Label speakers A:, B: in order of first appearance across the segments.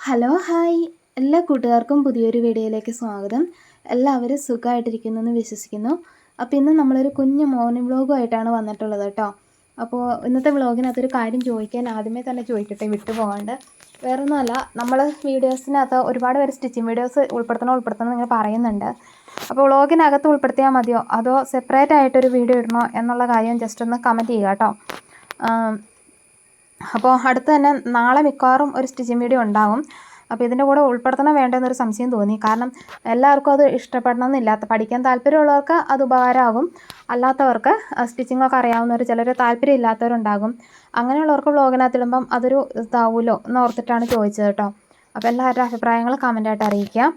A: Hello hi എല്ലാ കൂട്ടുകാർക്കും പുതിയൊരു വീഡിയോയിലേക്ക് സ്വാഗതം. എല്ലാവരും സുഖമായിട്ടിരിക്കുന്നെന്ന് വിശ്വസിക്കുന്നു. അപ്പോൾ ഇന്ന് നമ്മളൊരു കുഞ്ഞു മോർണിംഗ് വ്ളോഗുമായിട്ടാണ് വന്നിട്ടുള്ളത് കേട്ടോ. അപ്പോൾ ഇന്നത്തെ വ്ളോഗിനകത്തൊരു കാര്യം ചോദിക്കാൻ ആദ്യമേ തന്നെ ചോദിക്കട്ടെ, വിട്ടുപോകാണ്ട്. വേറൊന്നുമല്ല, നമ്മൾ വീഡിയോസിനകത്ത് ഒരുപാട് പേര് സ്റ്റിച്ചിങ് വീഡിയോസ് ഉൾപ്പെടുത്തണം നിങ്ങൾ പറയുന്നുണ്ട്. അപ്പോൾ വ്ളോഗിനകത്ത് ഉൾപ്പെടുത്തിയാൽ മതിയോ അതോ സെപ്പറേറ്റ് ആയിട്ടൊരു വീഡിയോ ഇടണോ എന്നുള്ള കാര്യം ജസ്റ്റ് ഒന്ന് കമൻറ്റ് ചെയ്യുക കേട്ടോ. അപ്പോൾ അടുത്ത് തന്നെ നാളെ മിക്കവാറും ഒരു സ്റ്റിച്ചിങ് വീഡിയോ ഉണ്ടാകും. അപ്പോൾ ഇതിൻ്റെ കൂടെ ഉൾപ്പെടുത്തണം വേണ്ടെന്നൊരു സംശയം തോന്നി. കാരണം എല്ലാവർക്കും അത് ഇഷ്ടപ്പെടണമെന്നില്ലാത്ത, പഠിക്കാൻ താല്പര്യമുള്ളവർക്ക് അത് ഉപകാരമാകും. അല്ലാത്തവർക്ക് സ്റ്റിച്ചിങ്ങൊക്കെ അറിയാവുന്നവർ, ചിലർ താല്പര്യം ഇല്ലാത്തവരുണ്ടാകും. അങ്ങനെയുള്ളവർക്ക് വ്ളോഗിനകത്തിടുമ്പം അതൊരു ഇതാവുമല്ലോ എന്ന് ഓർത്തിട്ടാണ് ചോദിച്ചത് കേട്ടോ. അപ്പോൾ എല്ലാവരുടെ അഭിപ്രായങ്ങൾ കമൻറ്റായിട്ട് അറിയിക്കാം.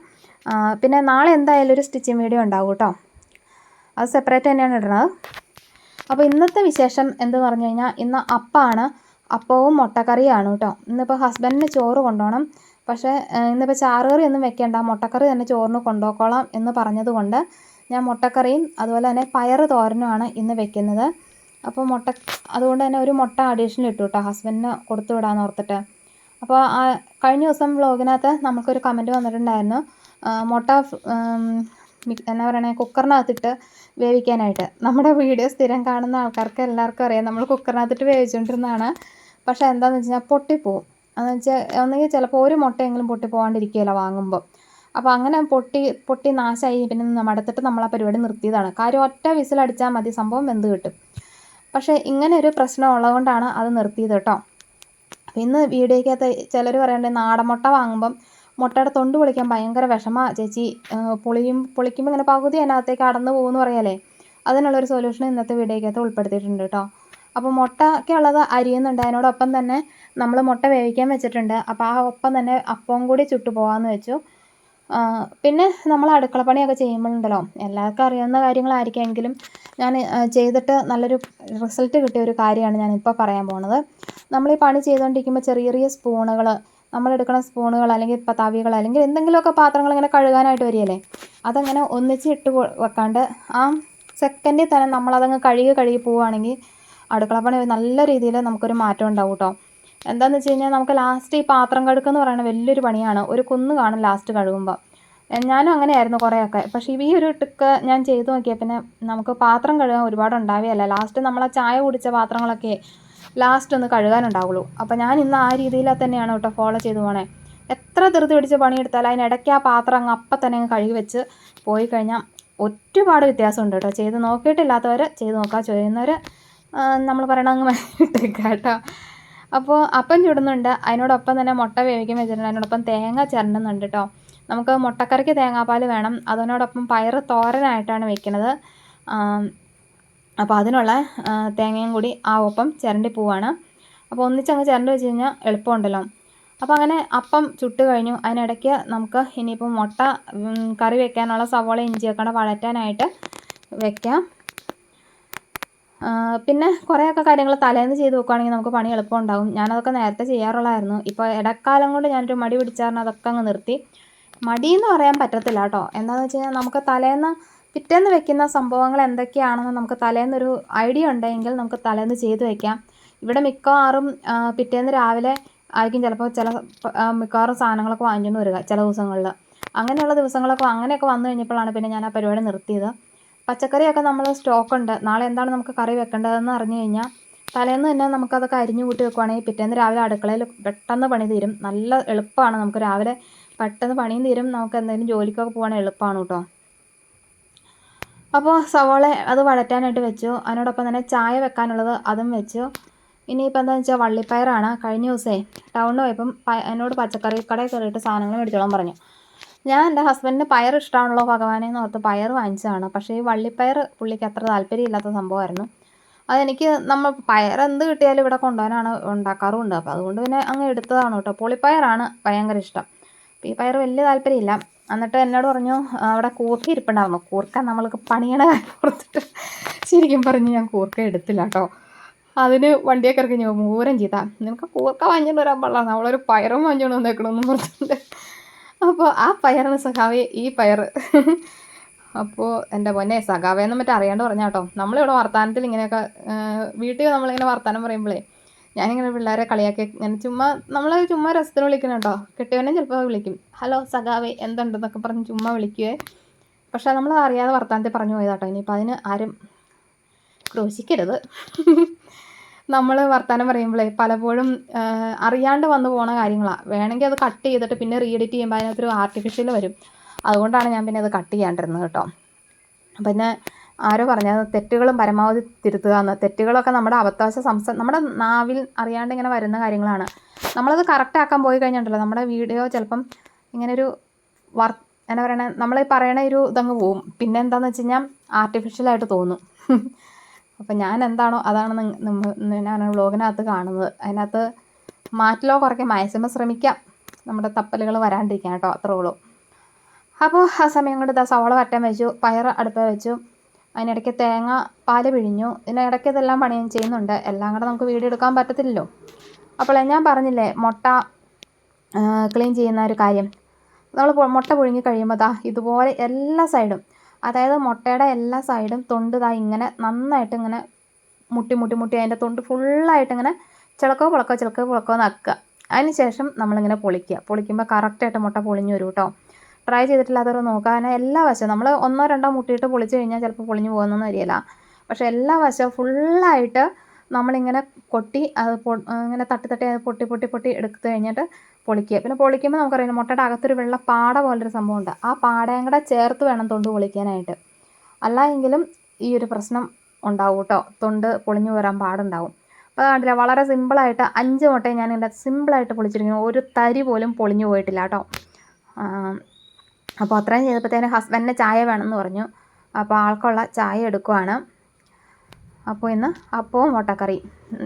A: പിന്നെ നാളെ എന്തായാലും ഒരു സ്റ്റിച്ചിങ് വീഡിയോ ഉണ്ടാകും കേട്ടോ. അത് സെപ്പറേറ്റ് തന്നെയാണ് ഇടുന്നത്. അപ്പോൾ ഇന്നത്തെ വിശേഷം എന്ന് പറഞ്ഞു കഴിഞ്ഞാൽ ഇന്ന് അപ്പവും മുട്ടക്കറിയാണ് കേട്ടോ. ഇന്നിപ്പോൾ ഹസ്ബൻഡിന് ചോറ് കൊണ്ടുപോകണം. പക്ഷേ ഇന്നിപ്പോൾ ചാറുകറി ഒന്നും വെക്കേണ്ട, മുട്ടക്കറി തന്നെ ചോറിന് കൊണ്ടുപോയിക്കോളാം എന്ന് പറഞ്ഞതുകൊണ്ട് ഞാൻ മുട്ടക്കറിയും അതുപോലെ തന്നെ പയറ് തോരനുമാണ് ഇന്ന് വെക്കുന്നത്. അപ്പോൾ അതുകൊണ്ട് തന്നെ ഒരു മുട്ട അഡീഷണൽ ഇട്ടു കേട്ടോ, ഹസ്ബൻഡിന് കൊടുത്തു വിടാമെന്ന് ഓർത്തിട്ട്. അപ്പോൾ കഴിഞ്ഞ ദിവസം വ്ളോഗിനകത്ത് നമുക്കൊരു കമൻറ്റ് വന്നിട്ടുണ്ടായിരുന്നു, മുട്ട എന്നാ പറയണേ, കുക്കറിനകത്തിട്ട് വേവിക്കാനായിട്ട്. നമ്മുടെ വീഡിയോ സ്ഥിരം കാണുന്ന ആൾക്കാർക്ക് എല്ലാവർക്കും അറിയാം, നമ്മൾ കുക്കറിനകത്തിട്ട് വേവിച്ചുകൊണ്ടിരുന്നതാണ്. പക്ഷേ എന്താണെന്ന് വെച്ച് കഴിഞ്ഞാൽ പൊട്ടിപ്പോവും. അതെന്ന് വെച്ചാൽ ഒന്നുകിൽ ചിലപ്പോൾ ഒരു മുട്ടയെങ്കിലും പൊട്ടിപ്പോകാണ്ടിരിക്കുകയില്ല വാങ്ങുമ്പോൾ. അപ്പോൾ അങ്ങനെ പൊട്ടി നാശമായി. പിന്നെ മടുത്തിട്ട് നമ്മൾ ആ പരിപാടി നിർത്തിയതാണ്. കാര്യം ഒറ്റ വിസിലടിച്ചാൽ മതി, സംഭവം വെന്ത് കിട്ടും. പക്ഷേ ഇങ്ങനെ ഒരു പ്രശ്നം ഉള്ളതുകൊണ്ടാണ് അത് നിർത്തിയത് കേട്ടോ. ഇന്ന് വീഡിയോയ്ക്കകത്ത് ചിലർ പറയണ്ടേ, നാടൻ മുട്ട വാങ്ങുമ്പം മുട്ടയുടെ തൊണ്ട് പൊളിക്കാൻ ഭയങ്കര വിഷമമാണ് ചേച്ചി, പൊളിക്കുമ്പോൾ ഇങ്ങനെ പകുതി അതിനകത്തേക്ക് അടന്നു പോകുമെന്ന് പറയാലേ. അതിനുള്ളൊരു സൊല്യൂഷൻ ഇന്നത്തെ വീഡിയോയ്ക്കകത്ത് ഉൾപ്പെടുത്തിയിട്ടുണ്ട് കേട്ടോ. അപ്പോൾ മുട്ടയ്ക്കുള്ളത് അരിയുന്നുണ്ട്, അതിനോടൊപ്പം തന്നെ നമ്മൾ മുട്ട വേവിക്കാൻ വെച്ചിട്ടുണ്ട്. അപ്പോൾ ആ ഒപ്പം തന്നെ അപ്പവും കൂടി ചുട്ടു പോകാമെന്ന് വെച്ചു. പിന്നെ നമ്മൾ അടുക്കളപ്പണിയൊക്കെ ചെയ്യുമ്പോഴുണ്ടല്ലോ, എല്ലാവർക്കും അറിയാവുന്ന കാര്യങ്ങളായിരിക്കുമെങ്കിലും ഞാൻ ചെയ്തിട്ട് നല്ലൊരു റിസൾട്ട് കിട്ടിയ ഒരു കാര്യമാണ് ഞാനിപ്പോൾ പറയാൻ പോകുന്നത്. നമ്മൾ ഈ പണി ചെയ്തുകൊണ്ടിരിക്കുമ്പോൾ ചെറിയ ചെറിയ സ്പൂണുകൾ, നമ്മളെടുക്കുന്ന സ്പൂണുകൾ അല്ലെങ്കിൽ ഇപ്പോൾ തവികൾ അല്ലെങ്കിൽ എന്തെങ്കിലുമൊക്കെ പാത്രങ്ങൾ ഇങ്ങനെ കഴുകാനായിട്ട് വരികയല്ലേ, അതങ്ങനെ ഒന്നിച്ച് ഇട്ട് വെക്കാണ്ട് ആ സെക്കൻഡിൽ തന്നെ നമ്മളതങ്ങ് കഴുകി പോവുകയാണെങ്കിൽ അടുക്കളപ്പണി നല്ല രീതിയിൽ നമുക്കൊരു മാറ്റം ഉണ്ടാവും കേട്ടോ. എന്താണെന്ന് വെച്ച് കഴിഞ്ഞാൽ നമുക്ക് ലാസ്റ്റ് ഈ പാത്രം കഴുകുക എന്ന് പറയുന്നത് വലിയൊരു പണിയാണ്. ഒരു കുന്ന് കാണും ലാസ്റ്റ് കഴുകുമ്പോൾ. ഞാനും അങ്ങനെയായിരുന്നു കുറേയൊക്കെ. പക്ഷേ ഈ ഒരു ട്രിക്ക് ഞാൻ ചെയ്തു നോക്കിയാൽ പിന്നെ നമുക്ക് പാത്രം കഴുകാൻ ഒരുപാട് ഉണ്ടാവുകയല്ല. ലാസ്റ്റ് നമ്മൾ ആ ചായ കുടിച്ച പാത്രങ്ങളൊക്കെ ലാസ്റ്റ് ഒന്ന് കഴുകാനുണ്ടാവുള്ളൂ. അപ്പോൾ ഞാൻ ഇന്ന് ആ രീതിയിൽ തന്നെയാണ് കേട്ടോ ഫോളോ ചെയ്തു പോകണേ. എത്ര ധൃതി പിടിച്ച് പണിയെടുത്താലും അതിനിടയ്ക്ക് ആ പാത്രം അപ്പം തന്നെ അങ്ങ് കഴുകി വെച്ച് പോയി കഴിഞ്ഞാൽ ഒരുപാട് വ്യത്യാസമുണ്ട് കേട്ടോ. ചെയ്ത് നോക്കിയിട്ടില്ലാത്തവർ ചെയ്ത് നോക്കുക, ചെയ്യുന്നവർ നമ്മൾ പറയണ അങ്ങ് ഇട്ടേക്കുക കേട്ടോ. അപ്പോൾ അപ്പം ചുടുന്നുണ്ട്, അതിനോടൊപ്പം തന്നെ മുട്ട വേവിക്കാൻ വെച്ചിട്ടുണ്ട്, അതിനോടൊപ്പം തേങ്ങ ചിരണ്ടുന്നുണ്ട് കേട്ടോ. നമുക്ക് മുട്ടക്കറിക്ക് തേങ്ങാപ്പാൽ വേണം, അതിനോടൊപ്പം പയറ് തോരനായിട്ടാണ് വെക്കുന്നത്. അപ്പോൾ അതിനുള്ള തേങ്ങയും കൂടി ആ ഒപ്പം ചിരണ്ടി പോവാണ്. അപ്പോൾ ഒന്നിച്ചങ്ങ് ചിരണ്ടി വെച്ച് കഴിഞ്ഞാൽ എളുപ്പമുണ്ടല്ലോ. അപ്പോൾ അങ്ങനെ അപ്പം ചുട്ട് കഴിഞ്ഞു. അതിനിടയ്ക്ക് നമുക്ക് ഇനിയിപ്പോൾ മുട്ട കറി വെക്കാനുള്ള സവോള ഇഞ്ചിയൊക്കെ വഴറ്റാനായിട്ട് വെക്കാം. പിന്നെ കുറേയൊക്കെ കാര്യങ്ങൾ തലേന്ന് ചെയ്ത് വെക്കുകയാണെങ്കിൽ നമുക്ക് പണി എളുപ്പമുണ്ടാകും. ഞാനതൊക്കെ നേരത്തെ ചെയ്യാറുള്ളതായിരുന്നു. ഇപ്പോൾ ഇടക്കാലം കൊണ്ട് ഞാനൊരു മടി പിടിച്ചായിരുന്നു, അതൊക്കെ അങ്ങ് നിർത്തി. മടിയെന്ന് പറയാൻ പറ്റത്തില്ല കേട്ടോ. എന്താണെന്ന് വെച്ച് കഴിഞ്ഞാൽ നമുക്ക് പിറ്റേന്ന് വെക്കുന്ന സംഭവങ്ങൾ എന്തൊക്കെയാണെന്ന് നമുക്ക് തലേന്നൊരു ഐഡിയ ഉണ്ടെങ്കിൽ നമുക്ക് തലേന്ന് ചെയ്ത് വെക്കാം. ഇവിടെ മിക്കവാറും പിറ്റേന്ന് രാവിലെ ആയിരിക്കും ചിലപ്പോൾ മിക്കവാറും സാധനങ്ങളൊക്കെ വാങ്ങിച്ചുകൊണ്ട് വരിക ചില ദിവസങ്ങളിൽ. അങ്ങനെയുള്ള അങ്ങനെയൊക്കെ വന്നു കഴിഞ്ഞപ്പോഴാണ് പിന്നെ ഞാൻ ആ പരിപാടി നിർത്തിയത്. പച്ചക്കറിയൊക്കെ നമ്മൾ സ്റ്റോക്കുണ്ട്. നാളെ എന്താണ് നമുക്ക് കറി വെക്കേണ്ടതെന്ന് അറിഞ്ഞു കഴിഞ്ഞാൽ തലേന്ന് തന്നെ നമുക്കതൊക്കെ അരിഞ്ഞു കൂട്ടി വെക്കുവാണെങ്കിൽ പിറ്റേന്ന് രാവിലെ അടുക്കളയിൽ പെട്ടെന്ന് പണി തീരും. നല്ല എളുപ്പമാണ്. നമുക്ക് രാവിലെ പെട്ടെന്ന് പണിയും തീരും, നമുക്ക് എന്തെങ്കിലും ജോലിക്കൊക്കെ പോകാൻ എളുപ്പമാണ് കേട്ടോ. അപ്പോൾ സവോള അത് വഴറ്റാനായിട്ട് വെച്ചു. അതിനോടൊപ്പം തന്നെ ചായ വെക്കാനുള്ളത് അതും വെച്ചു. ഇനിയിപ്പോൾ എന്താണെന്ന് വെച്ചാൽ വള്ളിപ്പയറാണ്. കഴിഞ്ഞ ദിവസമേ ടൗണിൽ പോയപ്പം എന്നോട് പച്ചക്കറി കടയിൽ കയറിയിട്ട് സാധനങ്ങൾ മേടിച്ചോളാൻ പറഞ്ഞു. ഞാൻ എൻ്റെ ഹസ്ബൻഡിന് പയർ ഇഷ്ടമാണല്ലോ ഭഗവാനെ എന്ന് ഓർത്ത് പയർ വാങ്ങിച്ചതാണ്. പക്ഷേ ഈ വള്ളിപ്പയർ പുള്ളിക്ക് അത്ര താല്പര്യമില്ലാത്ത സംഭവമായിരുന്നു. അതെനിക്ക് നമ്മൾ പയർ എന്ത് കിട്ടിയാലും ഇവിടെ കൊണ്ടുപോകാനാണ് ഉണ്ടാക്കാറുമുണ്ട്. അപ്പോൾ അതുകൊണ്ട് പിന്നെ അങ്ങ് എടുത്തതാണ് കേട്ടോ. പുളിപ്പയറാണ് ഭയങ്കര ഇഷ്ടം. അപ്പോൾ ഈ പയർ വലിയ താല്പര്യമില്ല. എന്നിട്ട് എന്നോട് പറഞ്ഞു അവിടെ കൂർക്ക ഇരിപ്പുണ്ടായിരുന്നു. കൂർക്ക നമ്മൾക്ക് പണിയണ കാര്യം കൊടുത്തിട്ട് ശരിക്കും പറഞ്ഞ് ഞാൻ കൂർക്ക എടുത്തില്ല കേട്ടോ. അതിന് വണ്ടിയൊക്കെ ഇറക്കി ഞാൻ മൂരം ചെയ്താൽ നിനക്ക് കൂർക്ക വാങ്ങിച്ചുകൊണ്ട് വരാൻ പാടില്ല, നമ്മളൊരു പയറും വാങ്ങിച്ചുകൊണ്ട് വന്നേക്കണമെന്ന് പറഞ്ഞിട്ടുണ്ട്. അപ്പോൾ ആ പയറാണ് സഖാവേ ഈ പയർ. അപ്പോൾ എൻ്റെ പൊന്നെ സഖാവേന്ന് മറ്റേ അറിയാണ്ട് പറഞ്ഞാൽ കേട്ടോ. നമ്മളിവിടെ വർത്തമാനത്തിൽ ഇങ്ങനെയൊക്കെ വീട്ടിൽ നമ്മളിങ്ങനെ വർത്തമാനം പറയുമ്പോഴേ ഞാനിങ്ങനെ പിള്ളേരെ കളിയാക്കി ഇങ്ങനെ നമ്മൾ ചുമ്മാ രസത്തിന് വിളിക്കണം കേട്ടോ. കെട്ടിയവനെ ചിലപ്പോൾ വിളിക്കും, ഹലോ സഖാവേ എന്തുണ്ടെന്നൊക്കെ പറഞ്ഞ് ചുമ്മാ വിളിക്കുവേ. പക്ഷേ നമ്മൾ അറിയാതെ വർത്താനത്തിൽ പറഞ്ഞു പോയതാട്ടോ. ഇനിയിപ്പോൾ അതിന് ആരും ക്രോശിക്കരുത്. നമ്മൾ വർത്താനം പറയുമ്പോഴേ പലപ്പോഴും അറിയാണ്ട് വന്നു പോണ കാര്യങ്ങളാണ്. വേണമെങ്കിൽ അത് കട്ട് ചെയ്തിട്ട് പിന്നെ റീഎഡിറ്റ് ചെയ്യുമ്പോൾ അതിനകത്തൊരു ആർട്ടിഫിഷ്യൽ വരും. അതുകൊണ്ടാണ് ഞാൻ പിന്നെ അത് കട്ട് ചെയ്യാണ്ടിരുന്നത് കേട്ടോ. പിന്നെ ആരോ പറഞ്ഞത് തെറ്റുകളും പരമാവധി തിരുത്തുക എന്ന്. തെറ്റുകളൊക്കെ നമ്മുടെ അബദ്ധവശ നമ്മുടെ നാവിൽ അറിയാണ്ട് ഇങ്ങനെ വരുന്ന കാര്യങ്ങളാണ്. നമ്മളത് കറക്റ്റ് ആക്കാൻ പോയി കഴിഞ്ഞിട്ടുണ്ടല്ലോ, നമ്മുടെ വീഡിയോ ചിലപ്പം ഇങ്ങനൊരു എന്നാ പറയണേ, നമ്മൾ പറയണ ഒരു ഇതങ്ങ് പോവും. പിന്നെ എന്താണെന്ന് വെച്ച് കഴിഞ്ഞാൽ ആർട്ടിഫിഷ്യലായിട്ട് തോന്നും. അപ്പം ഞാൻ എന്താണോ അതാണ് ഞാൻ വ്ളോഗിനകത്ത് കാണുന്നത്. അതിനകത്ത് മാറ്റലോ കുറയ്ക്കാൻ മാക്സിമം ശ്രമിക്കാം, നമ്മുടെ തപ്പലുകൾ വരാണ്ടിരിക്കാൻ കേട്ടോ. അത്രേ ഉള്ളൂ. അപ്പോൾ ആ സമയം കൊണ്ട് സവാള വറ്റാൻ വെച്ചു, പയർ അടുപ്പ് വെച്ചു, അതിനിടയ്ക്ക് തേങ്ങ പാല് പിഴിഞ്ഞു. ഇതിനിടയ്ക്ക് ഇതെല്ലാം പണി ഞാൻ ചെയ്യുന്നുണ്ട്. എല്ലാം കൂടെ നമുക്ക് വീഡിയോ എടുക്കാൻ പറ്റത്തില്ലല്ലോ. അപ്പോൾ ഞാൻ പറഞ്ഞില്ലേ മുട്ട ക്ലീൻ ചെയ്യുന്ന ഒരു കാര്യം. നമ്മൾ മുട്ട പുഴുങ്ങി കഴിയുമ്പോൾ ഇതുപോലെ എല്ലാ സൈഡും, അതായത് മുട്ടയുടെ എല്ലാ സൈഡും തൊണ്ട് ഇങ്ങനെ നന്നായിട്ട് ഇങ്ങനെ മുട്ടി അതിൻ്റെ തൊണ്ട് ഫുള്ളായിട്ട് ഇങ്ങനെ ചിളക്കോ പുളക്കോ നക്കുക. അതിന് ശേഷം നമ്മളിങ്ങനെ പൊളിക്കുമ്പോൾ കറക്റ്റായിട്ട് മുട്ട പൊളിഞ്ഞു വരും കേട്ടോ. ട്രൈ ചെയ്തിട്ടില്ലാത്തവർ നോക്കുക. അങ്ങനെ എല്ലാ വശവും നമ്മൾ 1 or 2 മുട്ടിയിട്ട് പൊളിച്ച് കഴിഞ്ഞാൽ ചിലപ്പോൾ പൊളിഞ്ഞു പോകുന്നൊന്നും അറിയില്ല. പക്ഷേ എല്ലാ വശവും ഫുള്ളായിട്ട് നമ്മളിങ്ങനെ കൊട്ടി അത് ഇങ്ങനെ തട്ടി അത് പൊട്ടി എടുത്തു കഴിഞ്ഞിട്ട് പൊളിക്കുക. പിന്നെ പൊളിക്കുമ്പോൾ നമുക്കറിയാം മുട്ടയുടെ അകത്തൊരു വെള്ള പാട പോലൊരു സംഭവമുണ്ട്. ആ പാടയും കൂടെ ചേർത്ത് വേണം തൊണ്ട് പൊളിക്കാനായിട്ട്. അല്ല എങ്കിലും ഈ ഒരു പ്രശ്നം ഉണ്ടാവും കേട്ടോ. തൊണ്ട് പൊളിഞ്ഞു വരാൻ പാടുണ്ടാവും. അപ്പോൾ അത് കണ്ടില്ല, വളരെ സിമ്പിളായിട്ട് 5 മുട്ടയും ഞാനിങ്ങനെ സിമ്പിളായിട്ട് പൊളിച്ചിരിക്കുന്നു. ഒരു തരി പോലും പൊളിഞ്ഞു പോയിട്ടില്ല കേട്ടോ. അപ്പോൾ അത്രയും ചെയ്തപ്പോഴത്തേന് ഹസ്ബൻഡിന് ചായ വേണമെന്ന് പറഞ്ഞു. അപ്പോൾ ആൾക്കുള്ള ചായ എടുക്കുവാണ്. അപ്പോൾ ഇന്ന് അപ്പവും മുട്ടക്കറി.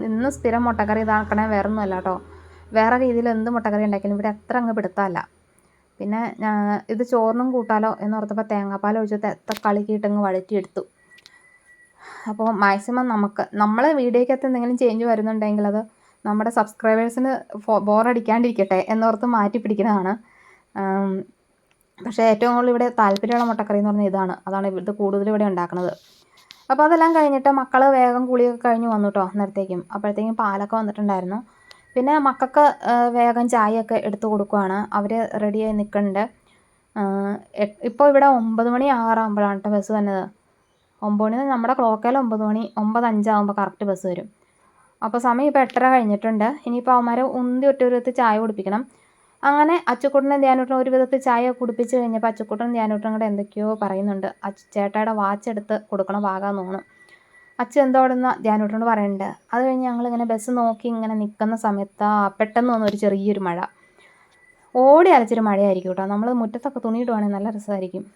A: ഇന്ന് സ്ഥിരം മുട്ടക്കറി ഇതാക്കണേ വേറൊന്നുമല്ല കേട്ടോ. വേറെ രീതിയിൽ എന്ത് മുട്ടക്കറി ഉണ്ടാക്കിയാലും ഇവിടെ അത്ര അങ്ങ് പിടുത്തമല്ല. പിന്നെ ഇത് ചോറിനും കൂട്ടാലോ എന്നോർത്തപ്പോൾ തേങ്ങാപ്പാൽ ഒഴിച്ച് കളിക്കിയിട്ടങ്ങ് വഴറ്റിയെടുത്തു. അപ്പോൾ മാക്സിമം നമ്മൾ വീഡിയോയ്ക്കകത്ത് എന്തെങ്കിലും ചേഞ്ച് വരുന്നുണ്ടെങ്കിൽ അത് നമ്മുടെ സബ്സ്ക്രൈബേഴ്സിന് ബോറടിക്കാണ്ടിരിക്കട്ടെ എന്നോർത്ത് മാറ്റി പിടിക്കുന്നതാണ്. പക്ഷേ ഏറ്റവും കൂടുതൽ ഇവിടെ താല്പര്യമുള്ള മുട്ടക്കറി എന്ന് പറഞ്ഞാൽ അതാണ് ഇത് കൂടുതൽ ഇവിടെ ഉണ്ടാക്കുന്നത്. അപ്പോൾ അതെല്ലാം കഴിഞ്ഞിട്ട് മക്കൾ വേഗം കുളിയൊക്കെ കഴിഞ്ഞ് വന്നു കേട്ടോ അന്നേരത്തേക്കും. അപ്പോഴത്തേക്കും പാലൊക്കെ വന്നിട്ടുണ്ടായിരുന്നു. പിന്നെ മക്കൾക്ക് വേഗം ചായയൊക്കെ എടുത്തു കൊടുക്കുവാണ്. അവർ റെഡിയായി നിൽക്കുന്നുണ്ട്. ഇപ്പോൾ ഇവിടെ 9 മണി ആറാകുമ്പോഴാണ് കേട്ടോ ബസ് വന്നത്. 9 മണി നമ്മുടെ ക്ലോക്കിൽ 9 മണി 9:05 കറക്റ്റ് ബസ് വരും. അപ്പോൾ സമയം ഇപ്പോൾ 8:30 കഴിഞ്ഞിട്ടുണ്ട്. ഇനിയിപ്പോൾ അവന്മാരെ ഉന്തി ഒറ്റ വിധത്തിൽ ചായ കുടിപ്പിക്കണം. അങ്ങനെ അച്ചുക്കുട്ടനും ധ്യാനൂട്ടനും ഒരു വിധത്തിൽ ചായ കുടിപ്പിച്ച് കഴിഞ്ഞപ്പോൾ അച്ചുക്കുട്ടനും ധ്യാനൂട്ടനും കൂടെ എന്തൊക്കെയോ പറയുന്നുണ്ട്. ചേട്ടായുടെ വാച്ച് എടുത്ത് കൊടുക്കണ ഭാഗമാണെന്ന് തോന്നുന്നു. അച്ചു എന്തോ അവിടെ നിന്ന് ധ്യാനൂട്ടനോട് പറയുന്നുണ്ട്. അത് കഴിഞ്ഞ് ഞങ്ങളിങ്ങനെ ബസ് നോക്കി ഇങ്ങനെ നിൽക്കുന്ന സമയത്ത് പെട്ടെന്ന് വന്നു ഒരു ചെറിയൊരു മഴ. ഓടി അലച്ചൊരു മഴയായിരിക്കും കേട്ടോ. നമ്മൾ മുറ്റത്തൊക്കെ തുണിയിടുവാണെങ്കിൽ നല്ല രസമായിരിക്കും.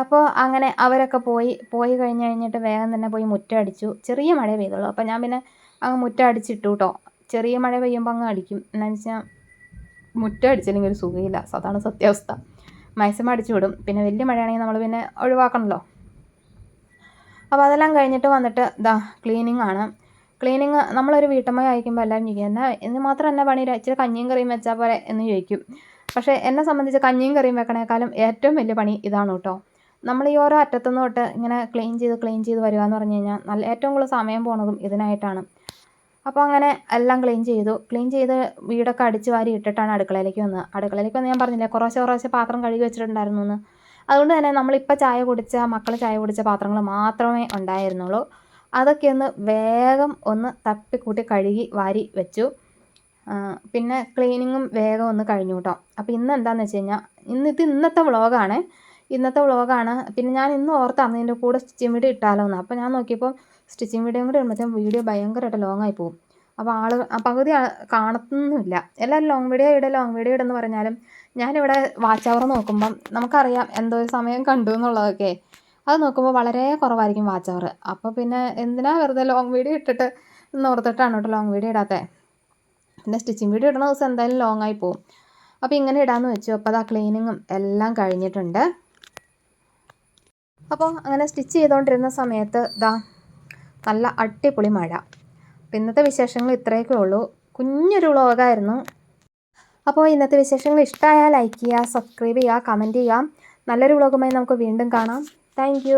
A: അപ്പോൾ അങ്ങനെ അവരൊക്കെ പോയി കഴിഞ്ഞിട്ട് വേഗം തന്നെ പോയി മുറ്റം അടിച്ചു. ചെറിയ മഴ പെയ്തുള്ളൂ. അപ്പോൾ ഞാൻ പിന്നെ അങ്ങ് മുറ്റം അടിച്ചിട്ടു കേട്ടോ. ചെറിയ മഴ പെയ്യുമ്പോൾ അങ്ങ് അടിക്കും. എന്താണെന്ന് വെച്ചാൽ മുറ്റം അടിച്ചില്ലെങ്കിൽ ഒരു സുഖമില്ല. അതാണ് സത്യാവസ്ഥ. മാക്സിമം അടിച്ചു വിടും. പിന്നെ വലിയ മഴയാണെങ്കിൽ നമ്മൾ പിന്നെ ഒഴിവാക്കണമല്ലോ. അപ്പോൾ അതെല്ലാം കഴിഞ്ഞിട്ട് വന്നിട്ട് ക്ലീനിങ് ആണ്. ക്ലീനിങ് നമ്മളൊരു വീട്ടമ്മ അയക്കുമ്പോൾ എല്ലാവരും ചോദിക്കും, എന്ന് മാത്രം എന്നെ പണി, ഇച്ചിരി കഞ്ഞിയും കറിയും വെച്ചാൽ പോലെ എന്ന് ചോദിക്കും. പക്ഷേ എന്നെ സംബന്ധിച്ച് കഞ്ഞിയും കറിയും വെക്കണേക്കാളും ഏറ്റവും വലിയ പണി ഇതാണ് കേട്ടോ. നമ്മൾ ഈ ഓരോ അറ്റത്തുനിന്ന് തൊട്ട് ഇങ്ങനെ ക്ലീൻ ചെയ്ത് വരിക എന്ന് പറഞ്ഞു കഴിഞ്ഞാൽ ഏറ്റവും കൂടുതൽ സമയം പോണതും ഇതിനായിട്ടാണ്. അപ്പോൾ അങ്ങനെ എല്ലാം ക്ലീൻ ചെയ്ത് വീടൊക്കെ അടിച്ച് വാരി ഇട്ടിട്ടാണ് അടുക്കളയിലേക്ക് വന്ന് ഞാൻ പറഞ്ഞില്ലേ കുറേശ്ശെ പാത്രം കഴുകി വെച്ചിട്ടുണ്ടായിരുന്നു എന്ന്. അതുകൊണ്ട് തന്നെ നമ്മളിപ്പോൾ മക്കൾ ചായ കുടിച്ച പാത്രങ്ങൾ മാത്രമേ ഉണ്ടായിരുന്നുള്ളൂ. അതൊക്കെ വേഗം തപ്പിക്കൂട്ടി കഴുകി വാരി വെച്ചു. പിന്നെ ക്ലീനിങ്ങും വേഗം കഴിഞ്ഞു കേട്ടോ. അപ്പോൾ ഇന്ന് എന്താണെന്ന് വെച്ച് കഴിഞ്ഞാൽ ഇന്നത്തെ വ്ളോഗാണ്. പിന്നെ ഞാൻ ഇന്ന് ഓർത്താണ് ഇതിൻ്റെ കൂടെ സ്റ്റിച്ചിങ് വീഡിയോ ഇട്ടാലോ എന്ന്. അപ്പോൾ ഞാൻ നോക്കിയപ്പോൾ സ്റ്റിച്ചിങ് വീഡിയോയും കൂടി ഇടുമ്പോഴത്തേക്കും വീഡിയോ ഭയങ്കരമായിട്ട് ലോങ്ങായി പോകും. അപ്പോൾ പകുതി കാണുന്നില്ല. എല്ലാവരും ലോങ് വീഡിയോ ഇടെന്ന് പറഞ്ഞാലും ഞാനിവിടെ വാച്ച് അവർ നോക്കുമ്പം നമുക്കറിയാം എന്തോ സമയം കണ്ടു എന്നുള്ളതൊക്കെ. അത് നോക്കുമ്പോൾ വളരെ കുറവായിരിക്കും വാച്ച് അവർ. അപ്പോൾ പിന്നെ എന്തിനാ വെറുതെ ലോങ് വീഡിയോ ഇട്ടിട്ട് ഓർത്തിട്ടാണ് കേട്ടോ ലോങ് വീഡിയോ ഇടാത്തത്. പിന്നെ സ്റ്റിച്ചിങ് വീഡിയോ ഇടുന്ന ദിവസം എന്തായാലും ലോങ്ങായി പോകും. അപ്പോൾ ഇങ്ങനെ ഇടാമെന്ന് വെച്ചു. അപ്പോൾ ക്ലീനിങ്ങും എല്ലാം കഴിഞ്ഞിട്ടുണ്ട്. അപ്പോൾ അങ്ങനെ സ്റ്റിച്ച് ചെയ്തുകൊണ്ടിരുന്ന സമയത്ത് നല്ല അടിപൊളി മഴ. അപ്പോൾ ഇന്നത്തെ വിശേഷങ്ങൾ ഇത്രയൊക്കെ ഉള്ളൂ. കുഞ്ഞൊരു വ്ളോഗായിരുന്നു. അപ്പോൾ ഇന്നത്തെ വിശേഷങ്ങൾ ഇഷ്ടമായാൽ ലൈക്ക് ചെയ്യുക, സബ്സ്ക്രൈബ് ചെയ്യുക, കമൻറ്റ് ചെയ്യുക. നല്ലൊരു വ്ളോഗുമായി നമുക്ക് വീണ്ടും കാണാം. താങ്ക്